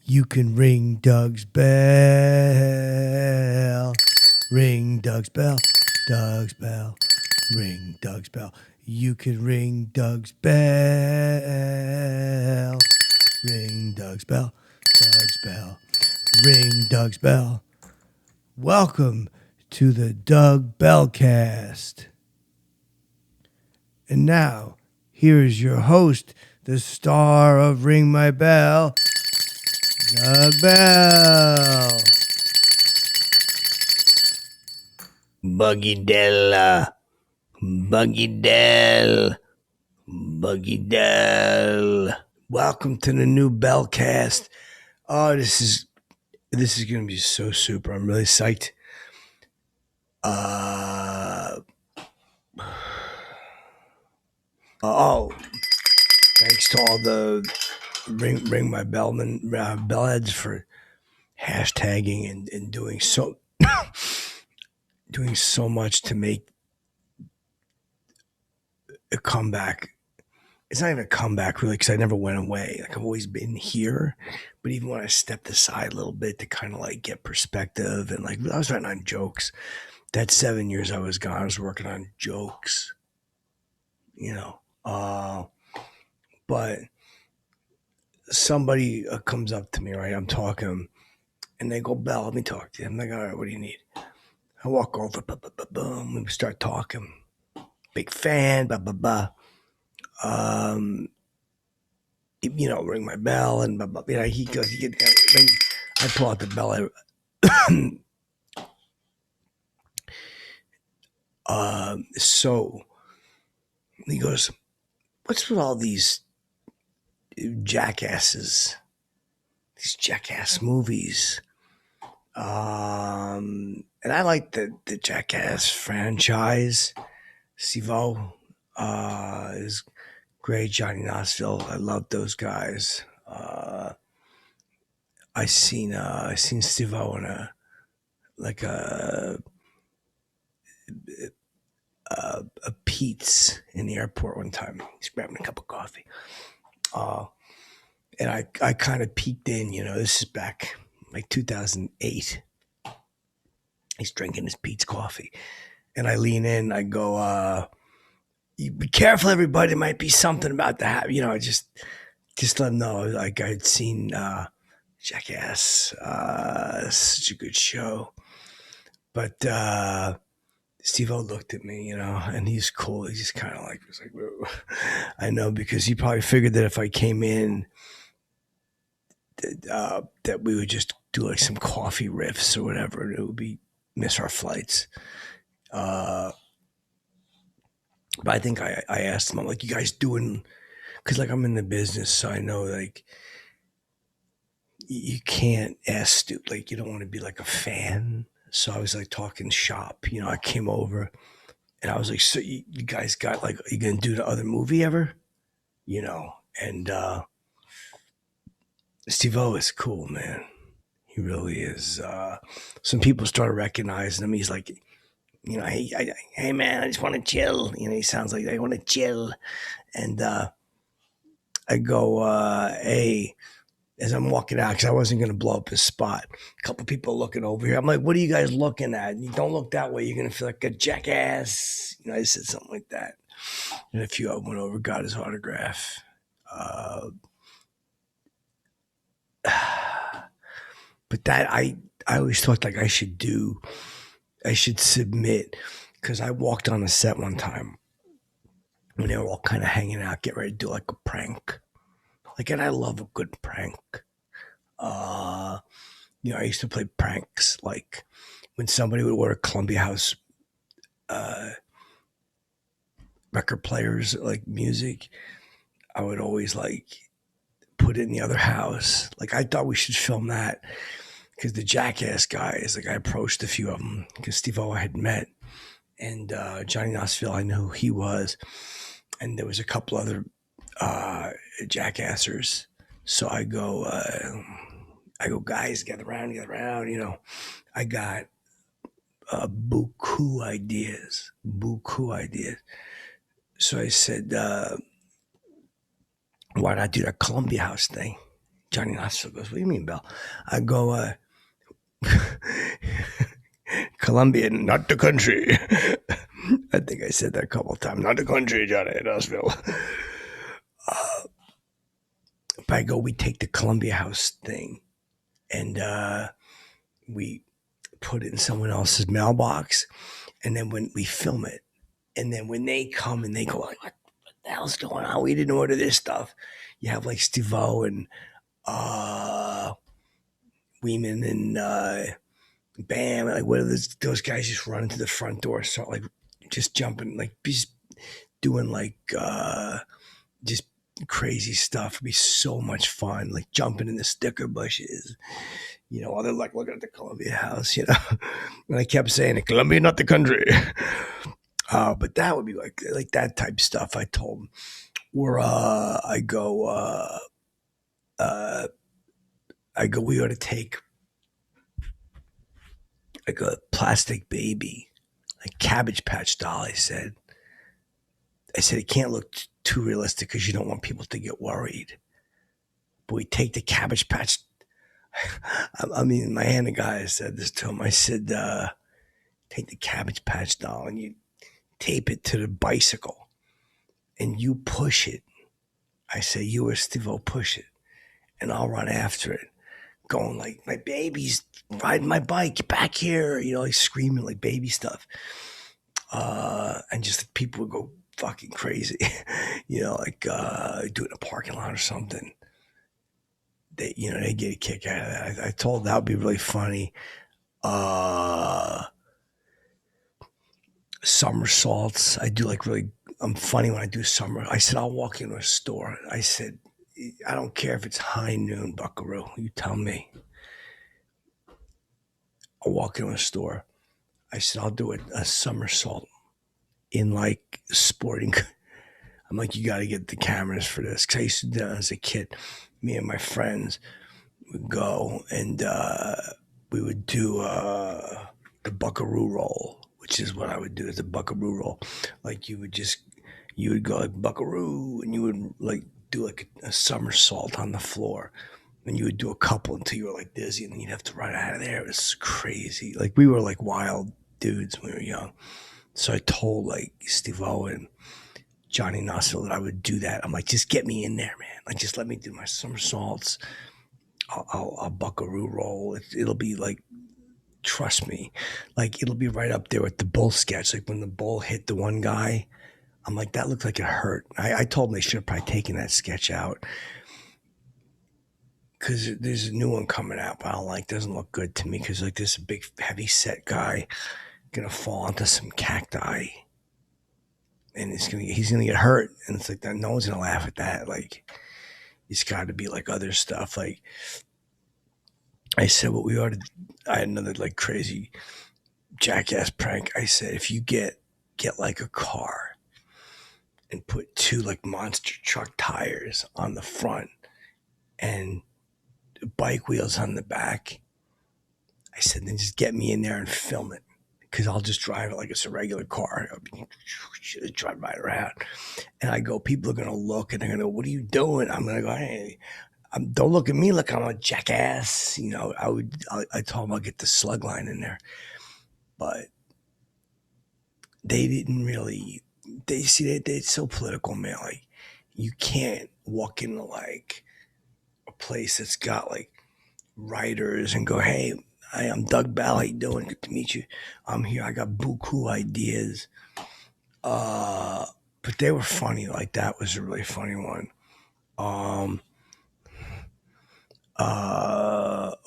You can ring Doug's bell. Ring Doug's bell. Doug's bell. Ring Doug's bell. You can ring Doug's bell. Ring Doug's bell. Doug's bell. Ring Doug's bell. Welcome to the Doug Bellcast. And now, here is your host, the star of Ring My Bell, Doug Bell. Buggy dell, buggy dell, buggy dell. Welcome to the new Bellcast. Oh, this is gonna be so super. I'm really psyched. Thanks to all the Ring My Bellman bellheads for hashtagging and doing so much to make a comeback. It's not even a comeback really, because I never went away. Like, I've always been here, but even when I stepped aside a little bit to kind of like get perspective, and like I was writing on jokes. That 7 years I was gone, I was working on jokes, but somebody comes up to me, right? I'm talking, and they go, "Bell, let me talk to you." I'm like, "All right, what do you need?" I walk over, boom, we start talking. Big fan, blah, blah, blah. Ring my bell, and blah, blah, he goes, I pull out the bell. So he goes, "What's with all these jackasses, these jackass movies?" And I like the Jackass franchise. STEEVO is great. Johnny Knoxville, I love those guys. I seen STEEVO in a Pete's in the airport one time. He's grabbing a cup of coffee. And I kind of peeked in, this is back like 2008. He's drinking his Pete's coffee. And I lean in, I go, "You be careful, everybody. There might be something about to happen." Just let them know. Like, I'd seen Jackass, such a good show. But Steve-O looked at me, and he's cool. He's just kind of like, was like, "Whoa." I know, because he probably figured that if I came in, that we would just do like some coffee riffs or whatever, and it would be miss our flights. But I think I asked him, I'm like, "You guys doing?" Because like, I'm in the business, so I know like you can't ask stupid. Like, you don't want to be like a fan. So I was like talking shop. I came over and I was like, "So you guys got like, are you gonna do the other movie ever?" And Steve-O is cool, man. He really is. Some people started recognizing him. He's like, "Hey man, I just want to chill." He sounds like, "I want to chill." And I go, "Hey," as I'm walking out, because I wasn't going to blow up his spot. A couple people looking over here. I'm like, "What are you guys looking at? You don't look that way. You're going to feel like a jackass." I said something like that. And a few of them went over, got his autograph. But that I always thought like I should submit, because I walked on a set one time when they were all kind of hanging out, get ready to do like a prank. Like, and I love a good prank. I used to play pranks, like when somebody would order Columbia House record players, like music, I would always like put it in the other house. Like, I thought we should film that, because the Jackass guys, like, I approached a few of them, because Steve-O I had met, and Johnny Knoxville, I knew who he was, and there was a couple other jackassers. So I go, "Guys, gather around. I got buku ideas. So I said, "Why not do that Columbia House thing?" Johnny Knoxville goes, what do you mean, Bell? I go, Colombia, not the country. I think I said that a couple of times. Not the country, Johnny Knoxville. But I go, we take the Columbia House thing and we put it in someone else's mailbox. And then when we film it, and then when they come and they go, like, what the hell's going on? We didn't order this stuff. You have like STEEVO and Weeman and Bam, like what are those guys just run into the front door, start like just jumping, like just doing like just crazy stuff. It'd be so much fun, like jumping in the sticker bushes, while they're like looking at the Columbia House, And I kept saying, Columbia, not the country. But that would be like that type stuff. I told them, or I go, we ought to take like a plastic baby, like Cabbage Patch doll. I said it can't look too realistic because you don't want people to get worried. But we take the Cabbage Patch. I mean, my Hannah guy said this to him. I said, take the Cabbage Patch doll and you tape it to the bicycle and you push it. I say, you or STEEVO push it and I'll run after it, going like, my baby's riding my bike, get back here, like screaming like baby stuff. And just people would go fucking crazy, like do it in a parking lot or something. They get a kick out of that. I told that would be really funny. Somersaults. I do like really. I'm funny when I do summer. I said I'll walk into a store. I said I don't care if it's high noon, Buckaroo. You tell me. I'll walk into a store. I said I'll do a somersault in like sporting. I'm like, you got to get the cameras for this. Because I used to do that as a kid. Me and my friends would go and we would do the buckaroo roll, which is what I would do as a buckaroo roll. Like you would go like buckaroo and you would like do like a somersault on the floor. And you would do a couple until you were like dizzy and then you'd have to run out of there. It was crazy. Like we were like wild dudes when we were young. So I told like STEEVO and Johnny Knoxville that I would do that. I'm like, just get me in there, man. Like, just let me do my somersaults. I'll buckaroo roll. It'll be like, trust me, like it'll be right up there with the bull sketch. Like when the bull hit the one guy, I'm like, that looked like it hurt. I told them they should have probably taken that sketch out because there's a new one coming out, but I don't like. Doesn't look good to me because like this big heavy set guy gonna fall into some cacti. And he's gonna get hurt, and it's like that. No one's gonna laugh at that. Like, it's got to be like other stuff. Like, I said, what we ought to. I had another like crazy Jackass prank. I said, if you get like a car and put two like monster truck tires on the front and bike wheels on the back, I said, then just get me in there and film it. Because I'll just drive it like it's a regular car. I'll be drive right around. And I go, people are going to look and they're going to go, what are you doing? I'm going to go, hey, don't look at me like I'm a jackass. I told them I'll get the slug line in there. But they didn't really, they're so political, man. Like, you can't walk into like a place that's got like writers and go, hey, hi, I'm Doug Bell. How you doing? Good to meet you. I'm here. I got buku ideas. But they were funny. Like that was a really funny one.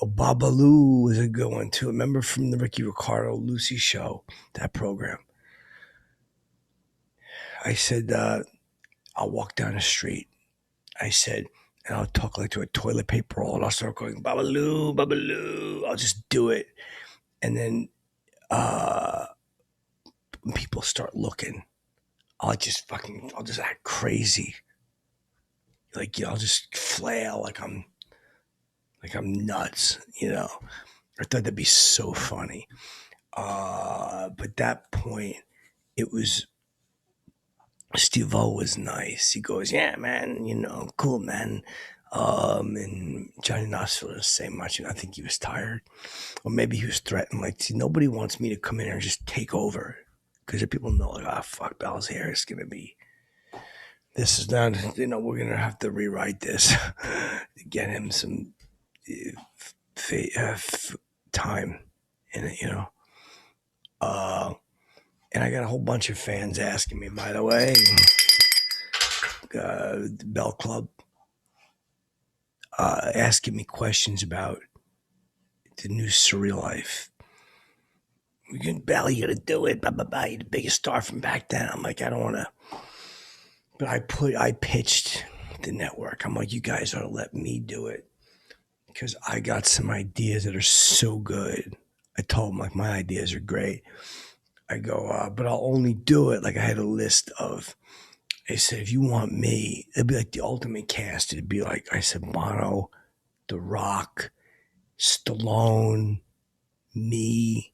Babalu was a good one too. Remember from the Ricky Ricardo Lucy show, that program. I said, I'll walk down the street. I said, and I'll talk like to a toilet paper roll and I'll start going, Babalu, Babalu. I'll just do it. And then when people start looking, I'll just act crazy. Like, I'll just flail like I'm nuts, I thought that'd be so funny. But that point, it was, STEEVO was nice. He goes, yeah, man, cool, man. And Johnny Knoxville didn't say much, and I think he was tired, or maybe he was threatened. Like, see, nobody wants me to come in here and just take over, because if people know, like, ah, fuck, Bell's here, it's gonna be. This is not, we're gonna have to rewrite this to get him some time in it, And I got a whole bunch of fans asking me, by the way, the Bell Club, asking me questions about the new Surreal life. Bell, you gotta do it. Blah, blah, blah. You're the biggest star from back then. I'm like, I don't want to. But I pitched the network. I'm like, you guys ought to let me do it, because I got some ideas that are so good. I told them, like, my ideas are great. I go, but I'll only do it. Like, I had a list of, they said, if you want me, it'd be like the ultimate cast. It'd be like, I said, Bono, The Rock, Stallone, me,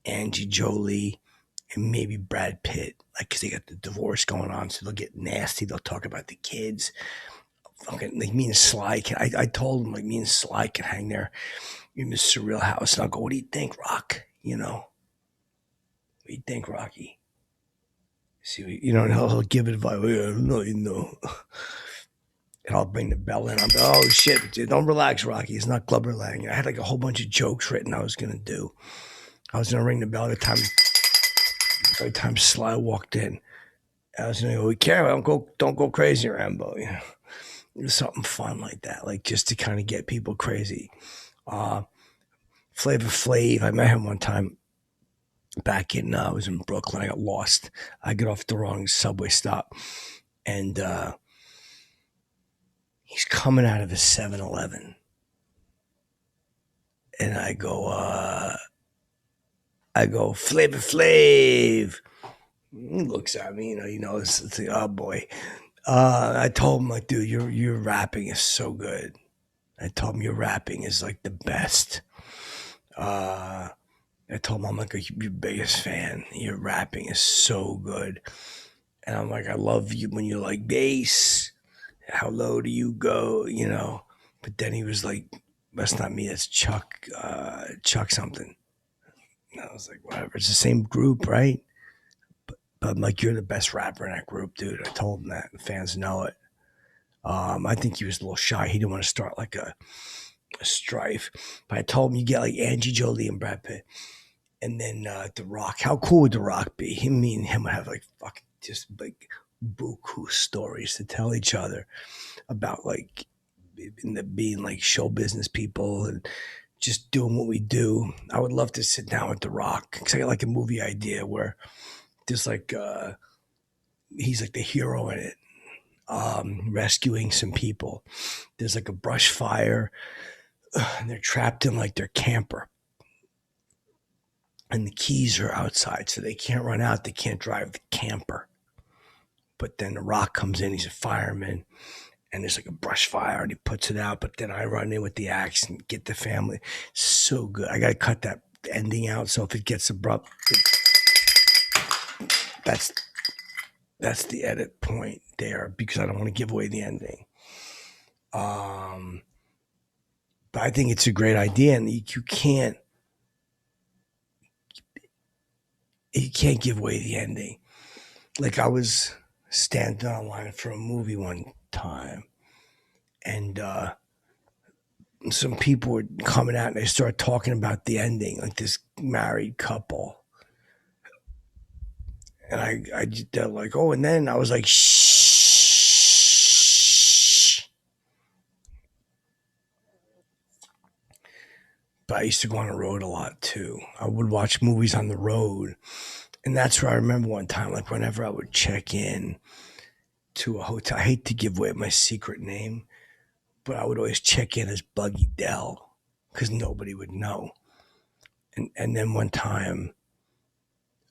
Angie Jolie, and maybe Brad Pitt. Like, because they got the divorce going on, so they'll get nasty. They'll talk about the kids. Fucking, like, me and Sly I told them, like, me and Sly can hang there in the Surreal house. And I'll go, what do you think, Rock? What do you think, Rocky? See, and he'll give it advice. No. And I'll bring the bell in. I'm like, oh shit, dude, don't relax, Rocky. It's not Clubber Lang. I had like a whole bunch of jokes written I was gonna do. I was gonna ring the bell every time Sly walked in. I was gonna go, we care, don't go crazy, Rambo. It was something fun like that, like just to kind of get people crazy. Flav, I met him one time back in, I was in Brooklyn. I got lost. I got off the wrong subway stop, and he's coming out of a 7-Eleven, and I go, Flavor Flav. He looks at me, it's like, oh boy. I told him, like, dude, your rapping is so good. I told him your rapping is like the best. I told him I'm like your biggest fan. Your rapping is so good. And I'm like, I love you when you're like bass. How low do you go? But then he was like, that's not me, that's Chuck, Chuck something. And I was like, whatever, it's the same group, right? But I'm like, you're the best rapper in that group, dude. I told him that. The fans know it. I think he was a little shy. He didn't want to start like a strife. But I told him, you get like Angie Jolie and Brad Pitt. And then The Rock. How cool would The Rock be? Me and him would have like fucking just like buku stories to tell each other about like being like show business people and just doing what we do. I would love to sit down with The Rock, because I got like a movie idea where there's like he's like the hero in it, rescuing some people. There's like a brush fire, and they're trapped in like their camper, and the keys are outside, so they can't run out. They can't drive the camper. But then The Rock comes in. He's a fireman, and there's like a brush fire, and he puts it out. But then I run in with the axe and get the family. So good. I got to cut that ending out, so if it gets abrupt, that's the edit point there, because I don't want to give away the ending. But I think it's a great idea, and you can't give away the ending. Like, I was standing online for a movie one time, and some people were coming out and they started talking about the ending, like this married couple. And they're like, oh, and then I was like, shh. But I used to go on the road a lot too. I would watch movies on the road. And that's where I remember one time, like whenever I would check in to a hotel, I hate to give away my secret name, but I would always check in as Buggy Dell, because nobody would know. And then one time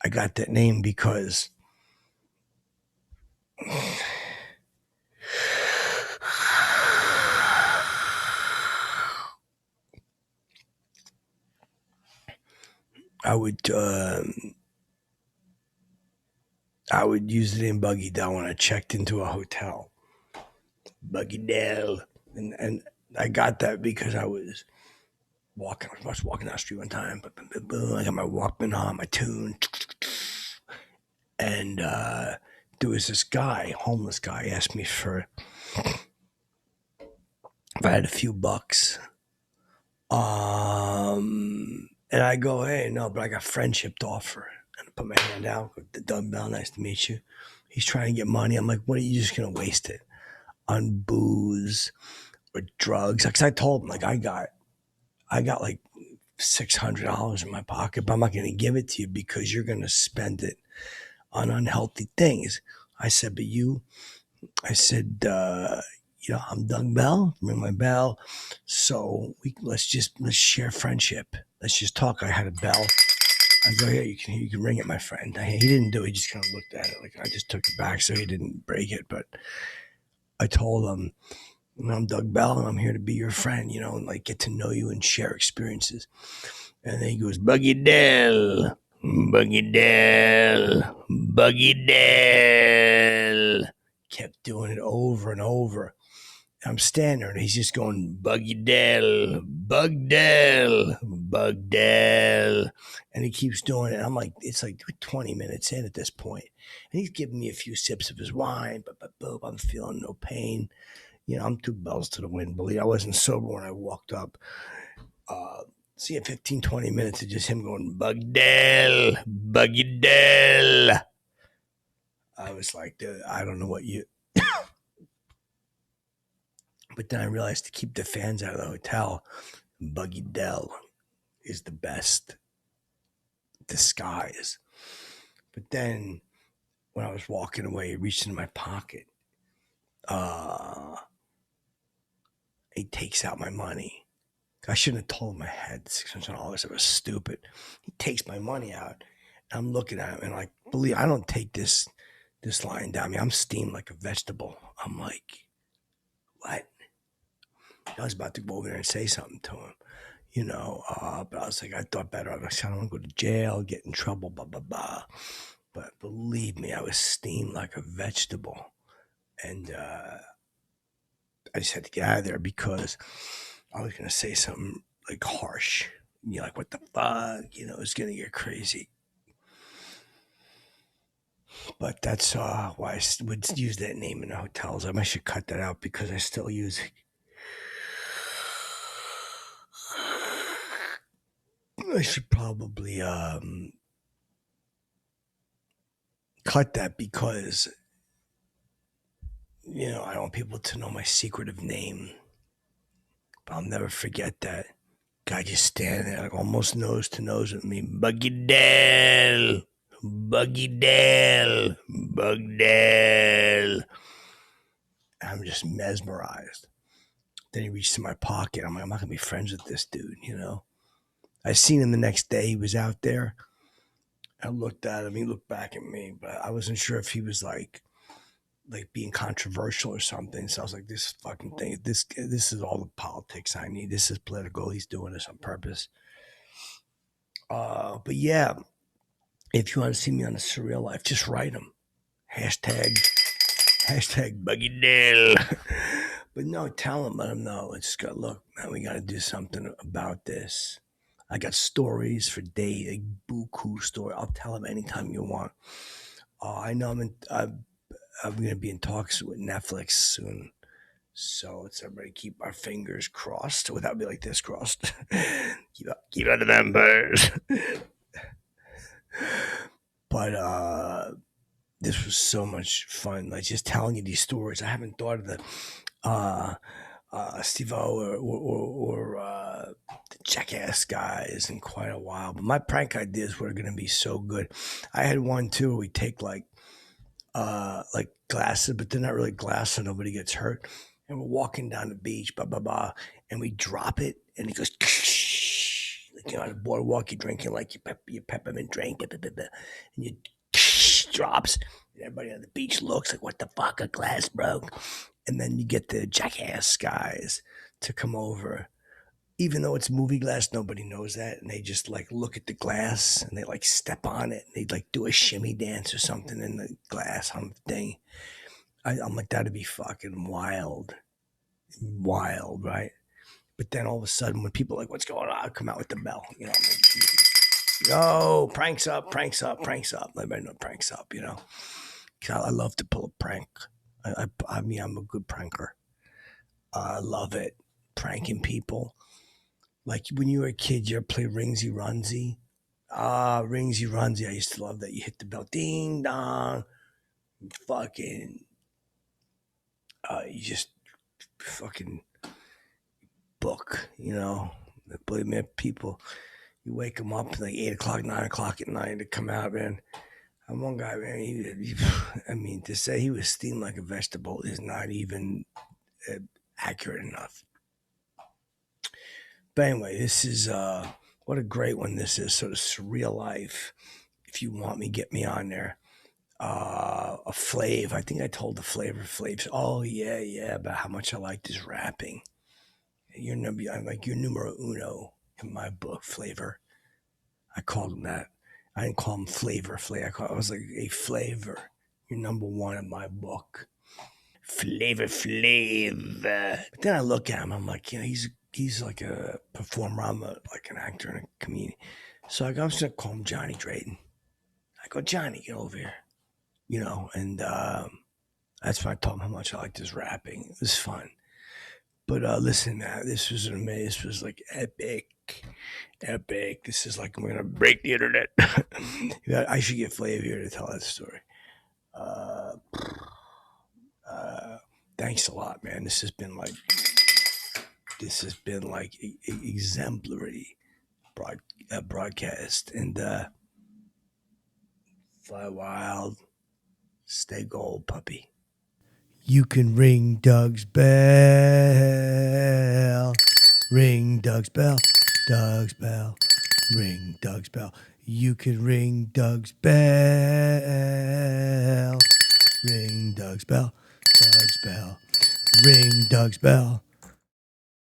I got that name because I would use the name Buggy Dell when I checked into a hotel. Buggy Dell. And I got that because I was walking. I was walking down the street one time. I got my Walkman on, my tune, and there was this guy, homeless guy, asked me for if I had a few bucks. And I go, hey, no, but I got friendship to offer. And I put my hand out with the dumbbell. Nice to meet you. He's trying to get money. I'm like, what are you just gonna waste it on booze or drugs? Because I told him, like, I got like $600 in my pocket, but I'm not gonna give it to you because you're gonna spend it on unhealthy things. I said, but you, I said, I'm Doug Bell, ring my bell. So let's share friendship. Let's just talk. I had a bell. I go, yeah, you can ring it, my friend. He didn't do it. He just kind of looked at it. Like I just took it back so he didn't break it. But I told him, I'm Doug Bell and I'm here to be your friend, and like get to know you and share experiences. And then he goes, Buggy Dell, Buggy Dell, Buggy Dell. Kept doing it over and over. I'm standing there and he's just going, Buggy Dell, Bug Dell, Bug Dell. And he keeps doing it. I'm like, it's like 20 minutes in at this point. And he's giving me a few sips of his wine, but I'm feeling no pain. I'm 2 bells to the wind. Believe I wasn't sober when I walked up. See, 15, 20 minutes of just him going, Bug Dell, Buggy Dell. I was like, dude, I don't know what you... But then I realized to keep the fans out of the hotel, Buggy Dell is the best disguise. But then when I was walking away, he reached into my pocket. He takes out my money. I shouldn't have told him I had $600. It was stupid. He takes my money out. I'm looking at him and like, believe I don't take this lying down me. I'm steamed like a vegetable. I'm like, what? I was about to go over there and say something to him, but I was like, I thought better. I was like, I don't want to go to jail, get in trouble, blah, blah, blah. But believe me, I was steamed like a vegetable. And I just had to get out of there because I was going to say something like harsh. Like, what the fuck? It's going to get crazy. But that's why I would use that name in the hotels. I should cut that out because I still use... I should probably cut that because, I don't want people to know my secretive name. But I'll never forget that guy just standing there like almost nose to nose with me. Buggy Dell, Buggy Dell, Bug Dell. I'm just mesmerized. Then he reached in my pocket. I'm like, I'm not gonna be friends with this dude, I seen him the next day. He was out there. I looked at him. He looked back at me, but I wasn't sure if he was like being controversial or something. So I was like, this fucking thing, this is all the politics I need. This is political. He's doing this on purpose. But yeah, if you want to see me on a Surreal Life, just write him. Hashtag Buggy Dell. But no, tell him, let him know. It's got, look, man, we got to do something about this. I got stories for days, like buku story. I'll tell him anytime you want. I know I'm going to be in talks with Netflix soon. So let's everybody keep our fingers crossed without be like this crossed. keep out of them birds. But this was so much fun. Like just telling you these stories. I haven't thought of the STEEVO or the Jackass guys in quite a while. But my prank ideas were going to be so good. I had one too. Where we take like glasses, but they're not really glasses, so nobody gets hurt. And we're walking down the beach, blah blah blah, and we drop it, and it goes. Like, on the boardwalk, you're drinking like your peppermint drink, and you drops. And everybody on the beach looks like, what the fuck, a glass broke. And then you get the Jackass guys to come over. Even though it's movie glass, nobody knows that. And they just like look at the glass and they like step on it. And they like do a shimmy dance or something in the glass on the thing. I'm like, that'd be fucking wild. wild, right? But then all of a sudden, when people are like, "What's going on?" I come out with the bell. You know, I'm like, yo, pranks up, pranks up, pranks up. Everybody know pranks up. You know, 'cause I love to pull a prank. I mean, I'm a good pranker. I love it, pranking people. Like when you were a kid, you ever play Ringsy Runsy? Ringsy Runsy. I used to love that. You hit the bell, ding dong, fucking. You just fucking book. You know, believe me, people. You wake them up like 8 o'clock, 9 o'clock at night to come out, man. And one guy, man, I mean, to say he was steamed like a vegetable is not even accurate enough. But anyway, this is what a great one this is. Sort of surreal life. If you want me, get me on there. A Flave. I think I told the flavor Flaves. Oh yeah, about how much I liked his rapping. I'm like your numero uno in my book, Flavor. I called him that. I didn't call him Flavor. I was like a Flavor. You're number one in my book. Flavor Flav. But then I look at him. I'm like, he's like a performer. I'm like an actor and a comedian. So I was gonna call him Johnny Drayton. I go, Johnny, get over here. You know, and that's when I told him how much I liked his rapping. It was fun. But listen, man, this was amazing. This was like epic. This is like we're gonna break the internet. I should get Flav here to tell that story. Uh, Thanks a lot, man. This has been like exemplary broadcast, and fly wild, stay gold, puppy. You can ring Doug's bell. Ring Doug's bell. Doug's bell. Ring Doug's bell. You can ring Doug's bell. Ring Doug's bell. Doug's bell. Ring Doug's bell.